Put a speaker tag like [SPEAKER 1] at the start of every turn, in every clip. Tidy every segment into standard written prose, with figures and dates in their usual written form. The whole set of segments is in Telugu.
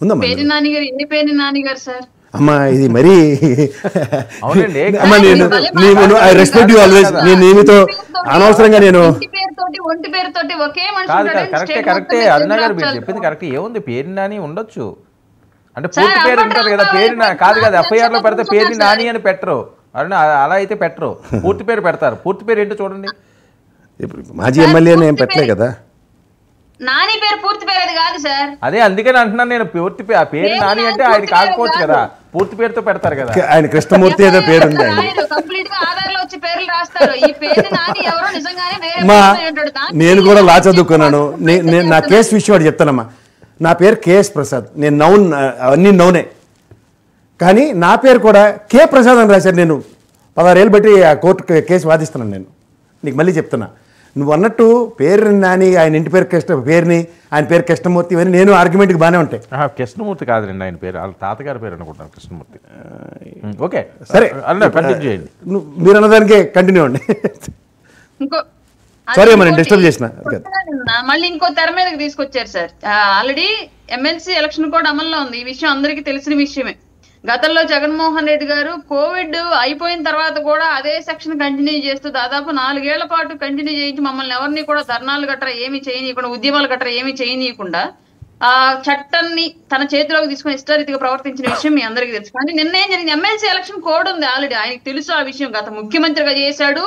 [SPEAKER 1] ఉందమ్మా.
[SPEAKER 2] పేర్ని నాని గారు ఎన్ని పేర్ని నాని గారు సార్?
[SPEAKER 1] అమ్మా ఇది మరీ
[SPEAKER 3] అవునండి.
[SPEAKER 1] అమ్మా నేను ఐ రెస్పెక్ట్ యూ ఆల్వేస్. నేను మీతో అనవసరంగా నేను
[SPEAKER 2] ఇంటి పేరుతోటి ఒంటి పేరుతోటి ఒకే మనిషి
[SPEAKER 3] కాదు
[SPEAKER 2] ఉంటాడని
[SPEAKER 3] కరెక్టే
[SPEAKER 2] స్టేట్
[SPEAKER 3] కరెక్టే
[SPEAKER 2] మొత్తం
[SPEAKER 3] అరుణ గారు మీరు
[SPEAKER 2] రాష్ట్రాలు.
[SPEAKER 3] చెప్పింది కరెక్టే. ఏముంది పేరు నాని ఉండొచ్చు అంటే
[SPEAKER 2] సార్,
[SPEAKER 3] పూర్తి పేరు ఉంటుంది కదా. పేరు కాదు కదా, ఎఫ్ఐఆర్ లో పెడితే పేరు
[SPEAKER 2] సార్.
[SPEAKER 3] నాని అని పెట్టరు అరుణ, అలా అయితే పెట్టరు. పూర్తి పేరు పెడతారు. పూర్తి పేరు ఏంటో చూడండి.
[SPEAKER 1] ఇప్పుడు మాజీ ఎమ్మెల్యే ఏం పెట్టలే కదా.
[SPEAKER 2] నాని పేరు పూర్తి పేరు అది కాదు సార్.
[SPEAKER 3] అదే అందుకని అంటున్నాను నేను. పూర్తి పేరు పేరు నాని అంటే ఆయన కాకపోవచ్చు కదా, పూర్తి పేరుతో పెడతారు కదా.
[SPEAKER 1] ఆయన కృష్ణమూర్తి ఏదో పేరు ఉంది ఆయన.
[SPEAKER 2] కంప్లీట్ గా ఆధార్ లో వచ్చి పేర్లు రాస్తారు. ఈ పేరు నాని ఎవరో నిజంగానే వేరే
[SPEAKER 1] మా
[SPEAKER 2] person అయి ఉంటాడు. దానికి
[SPEAKER 1] నేను కూడా లా చదువుకున్నాను. నేను నా కేసు విషయం వాడు చెప్తానమ్మా. నా పేరు కేఎస్ ప్రసాద్. నేను నౌన్ అవన్నీ నౌనే, కానీ నా పేరు కూడా కే ప్రసాద్ అని రాశారు. నేను 16 ఏళ్ళు బట్టి ఆ కోర్టు కేసు వాదిస్తున్నాను. నేను నీకు మళ్ళీ చెప్తున్నా, నువ్వు అన్నట్టు పేరు నాని, ఆయన ఇంటి పేరు పేరుని, ఆయన పేరు కృష్ణమూర్తి, ఇవన్నీ నేను ఆర్గ్యుమెంట్కి బాగానే ఉంటాయి.
[SPEAKER 3] కృష్ణమూర్తి కాదులేండి ఆయన పేరు, వాళ్ళ తాతగారి పేరు అనుకుంటాను కృష్ణమూర్తి. ఓకే
[SPEAKER 1] సరే
[SPEAKER 3] అన్న కంటిన్యూ చేయండి.
[SPEAKER 1] మీరు అన్నదానికే కంటిన్యూ అండి.
[SPEAKER 2] ఇంకో
[SPEAKER 1] సారీ అమ్మా నేను డిస్టర్బ్ చేసిన.
[SPEAKER 2] మళ్ళీ ఇంకో తెర మీదకి తీసుకొచ్చారు sir. Already MLC election code అమల్లో ఉంది. ఈ విషయం అందరికీ తెలిసిన విషయమే. గతంలో జగన్మోహన్ రెడ్డి గారు కోవిడ్ అయిపోయిన తర్వాత కూడా అదే సెక్షన్ కంటిన్యూ చేస్తూ దాదాపు 4 ఏళ్ల పాటు కంటిన్యూ చేయించి మమ్మల్ని ఎవరిని కూడా ధర్నాలు గట్రా ఏమీ చేయనీయకుండా, ఉద్యమాలు గట్రా ఏమీ చేయనీయకుండా ఆ చట్టాన్ని తన చేతిలోకి తీసుకుని ఇష్టారీతిగా ప్రవర్తించిన విషయం మీ అందరికీ తెలుసు. కానీ నిన్న ఏం జరిగింది, ఎమ్మెల్సీ ఎలక్షన్ కోడ్ ఉంది ఆల్రెడీ. ఆయనకి తెలుసు ఆ విషయం. గత ముఖ్యమంత్రిగా చేశాడు,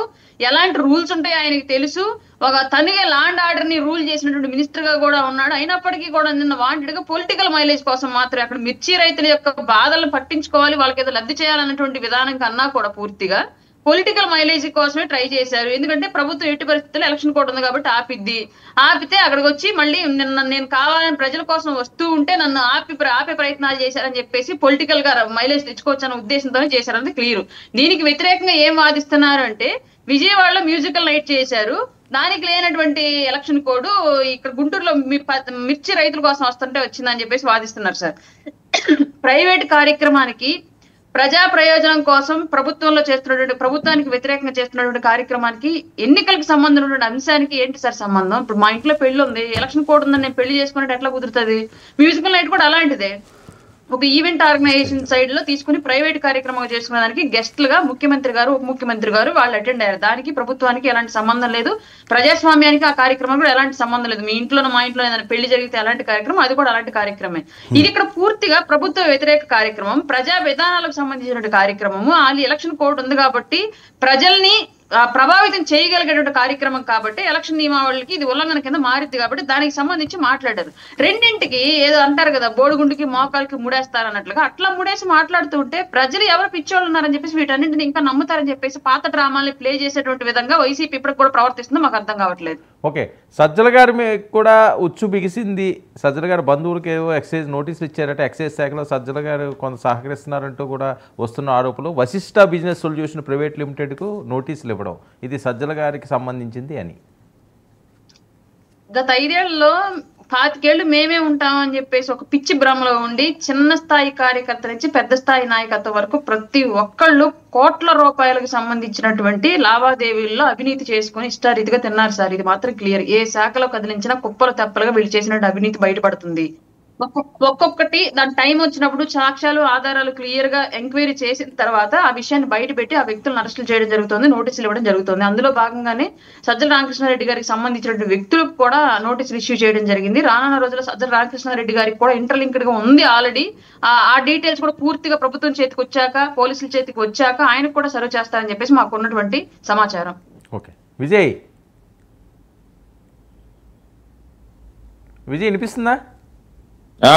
[SPEAKER 2] ఎలాంటి రూల్స్ ఉంటాయో ఆయనకి తెలుసు. ఒక తనుగే లాండ్ ఆర్డర్ ని రూల్ చేసినటువంటి మినిస్టర్ గా కూడా ఉన్నాడు. అయినప్పటికీ కూడా నిన్న వాంటెడ్ గా పొలిటికల్ మైలేజ్ కోసం మాత్రం అక్కడ మిర్చి రైతుల యొక్క బాధలను పట్టించుకోవాలి, వాళ్ళకి ఏదో లబ్ధి చేయాలన్నటువంటి విధానం కన్నా కూడా పూర్తిగా పొలిటికల్ మైలేజ్ కోసమే ట్రై చేశారు. ఎందుకంటే ప్రభుత్వం ఎట్టి పరిస్థితుల్లో ఎలక్షన్ కోడ్ ఉంది కాబట్టి ఆపితే అక్కడికి వచ్చి మళ్ళీ నిన్న నేను కావాలని ప్రజల కోసం వస్తూ ఉంటే నన్ను ఆపే ప్రయత్నాలు చేశారని చెప్పేసి పొలిటికల్ గా మైలేజ్ తెచ్చుకోవచ్చు అన్న ఉద్దేశంతోనే చేశారన్నది క్లియర్. దీనికి వ్యతిరేకంగా ఏం వాదిస్తున్నారు అంటే, విజయవాడలో మ్యూజికల్ నైట్ చేశారు, దానికి లేనటువంటి ఎలక్షన్ కోడ్ ఇక్కడ గుంటూరులో మిర్చి రైతుల కోసం వస్తుంటే వచ్చిందని చెప్పేసి వాదిస్తున్నారు సార్. ప్రైవేట్ కార్యక్రమానికి ప్రజా ప్రయోజనం కోసం ప్రభుత్వంలో చేస్తున్నటువంటి, ప్రభుత్వానికి వ్యతిరేకంగా చేస్తున్నటువంటి కార్యక్రమానికి ఎన్నికలకు సంబంధం ఉన్నటువంటి అంశానికి ఏంటి సార్ సంబంధం? ఇప్పుడు మా ఇంట్లో పెళ్లి ఉంది, ఎలక్షన్ కోడ్ ఉందని నేను పెళ్లి చేసుకున్నట్టు ఎట్లా కుదురుతుంది? మ్యూజికల్ నైట్ కూడా అలాంటిదే. ఒక ఈవెంట్ ఆర్గనైజేషన్ సైడ్ లో తీసుకుని ప్రైవేట్ కార్యక్రమాలు చేసుకునే దానికి గెస్ట్లుగా ముఖ్యమంత్రి గారు, ఉప ముఖ్యమంత్రి గారు వాళ్ళు అటెండ్ అయ్యారు. దానికి ప్రభుత్వానికి ఎలాంటి సంబంధం లేదు, ప్రజాస్వామ్యానికి ఆ కార్యక్రమం కూడా ఎలాంటి సంబంధం లేదు. మీ ఇంట్లోనూ మా ఇంట్లో ఏదైనా పెళ్లి జరిగితే అలాంటి కార్యక్రమం, అది కూడా అలాంటి కార్యక్రమే. ఇది ఇక్కడ పూర్తిగా ప్రభుత్వ వ్యతిరేక కార్యక్రమం, ప్రజా విధానాలకు సంబంధించినటువంటి కార్యక్రమము. ఆ ఎలక్షన్ కోడ్ ఉంది కాబట్టి ప్రజల్ని ప్రభావితం చేయగలిగేటువంటి కార్యక్రమం కాబట్టి ఎలక్షన్ నియమావళికి ఇది ఉల్లంఘన కింద మారింది కాబట్టి దానికి సంబంధించి మాట్లాడారు. రెండింటికి ఏదో అంటారు కదా, బోడుగుండుకి మోకాలకి ముడేస్తారు అన్నట్లుగా అట్లా ముడేసి మాట్లాడుతూ ఉంటే ప్రజలు ఎవరు పిచ్చోళ్ళు ఉన్నారని చెప్పేసి వీటన్నింటిని ఇంకా నమ్ముతారని చెప్పేసి పాత డ్రామాల్ని ప్లే చేసేటువంటి విధంగా వైసీపీ ఇప్పటికి కూడా ప్రవర్తిస్తుందో మాకు అర్థం కావట్లేదు.
[SPEAKER 3] ఓకే, సజ్జల గారి కూడా ఉచ్చు బిగిసింది. సజ్జల గారు బంధువులకి ఏవో ఎక్సైజ్ నోటీసులు ఇచ్చారట. ఎక్సైజ్ శాఖలో సజ్జల గారు కొంత సహకరిస్తున్నారంటూ కూడా వస్తున్న ఆరోపణలు. వశిష్ట బిజినెస్ సొల్యూషన్ ప్రైవేట్ లిమిటెడ్కు నోటీసులు ఇవ్వడం, ఇది సజ్జల గారికి సంబంధించింది అని.
[SPEAKER 2] గత 5 ఏళ్లలో 25 ఏళ్ళు మేమే ఉంటామని చెప్పేసి ఒక పిచ్చి భ్రమలో ఉండి చిన్న స్థాయి కార్యకర్త నుంచి పెద్ద స్థాయి నాయకత్వం వరకు ప్రతి ఒక్కళ్ళు కోట్ల రూపాయలకు సంబంధించినటువంటి లావాదేవీల్లో అవినీతి చేసుకుని ఇష్టారీతిగా తిన్నారు సార్. ఇది మాత్రం క్లియర్. ఏ శాఖలో కదిలించినా కుప్పలు తెప్పలుగా వీళ్ళు చేసినట్టు అవినీతి బయటపడుతుంది. ఒక్కొక్కటి దాని టైం వచ్చినప్పుడు సాక్ష్యాలు ఆధారాలు క్లియర్ గా ఎంక్వైరీ చేసిన తర్వాత ఆ విషయాన్ని బయట పెట్టి ఆ వ్యక్తులను అరెస్టులు చేయడం జరుగుతుంది, నోటీసులు ఇవ్వడం జరుగుతుంది. అందులో భాగంగానే సజ్జల రామకృష్ణారెడ్డి గారికి సంబంధించినటువంటి వ్యక్తులకు కూడా నోటీసులు ఇష్యూ చేయడం జరిగింది. రానున్న రోజుల్లో సజ్జల రామకృష్ణారెడ్డి గారికి కూడా ఇంటర్లింక్డ్ గా ఉంది ఆల్రెడీ. ఆ డీటెయిల్స్ కూడా పూర్తిగా ప్రభుత్వం చేతికి వచ్చాక, పోలీసుల చేతికి వచ్చాక ఆయనకు కూడా సర్వ్ చేస్తారని చెప్పేసి మాకు ఉన్నటువంటి సమాచారం.
[SPEAKER 3] ఓకే, విజయ్ వినిపిస్తుందా?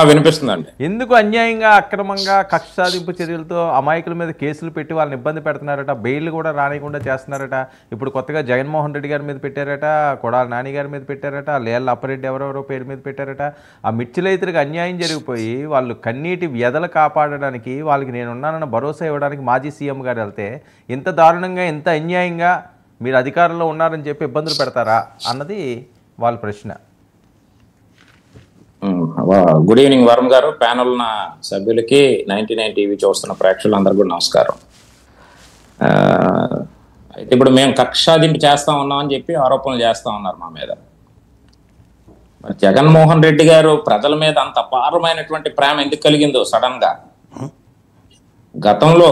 [SPEAKER 4] వినిపిస్తుందండి.
[SPEAKER 3] ఎందుకు అన్యాయంగా అక్రమంగా కక్ష సాధింపు చర్యలతో అమాయకుల మీద కేసులు పెట్టి వాళ్ళని ఇబ్బంది పెడుతున్నారట, బెయిల్ కూడా రానియకుండా చేస్తున్నారట. ఇప్పుడు కొత్తగా జగన్మోహన్ రెడ్డి గారి మీద పెట్టారట, కొడాల నాని గారి మీద పెట్టారట, లేళ్ళ అప్పారెడ్డి ఎవరెవరో పేరు మీద పెట్టారట. ఆ మిర్చి రైతులకు అన్యాయం జరిగిపోయి వాళ్ళు కన్నీటి వ్యధలు కాపాడడానికి, వాళ్ళకి నేనున్నానన్న భరోసా ఇవ్వడానికి మాజీ సీఎం గారు వెళ్తే ఇంత దారుణంగా, ఇంత అన్యాయంగా మీరు అధికారంలో ఉన్నారని చెప్పి ఇబ్బందులు పెడతారా అన్నది వాళ్ళ ప్రశ్న.
[SPEAKER 4] గుడ్ ఈవినింగ్ వరుణ్ గారు, ప్యానల్ ఉన్న సభ్యులకి, 99 టీవీ చూస్తున్న ప్రేక్షకులందరూ కూడా నమస్కారం. అయితే ఇప్పుడు మేము కక్ష సాధింపు చేస్తా ఉన్నామని చెప్పి ఆరోపణలు చేస్తా ఉన్నారు మా మీద. మరి జగన్మోహన్ రెడ్డి గారు ప్రజల మీద అంత అపారమైనటువంటి ప్రేమ ఎందుకు కలిగిందో సడన్ గా? గతంలో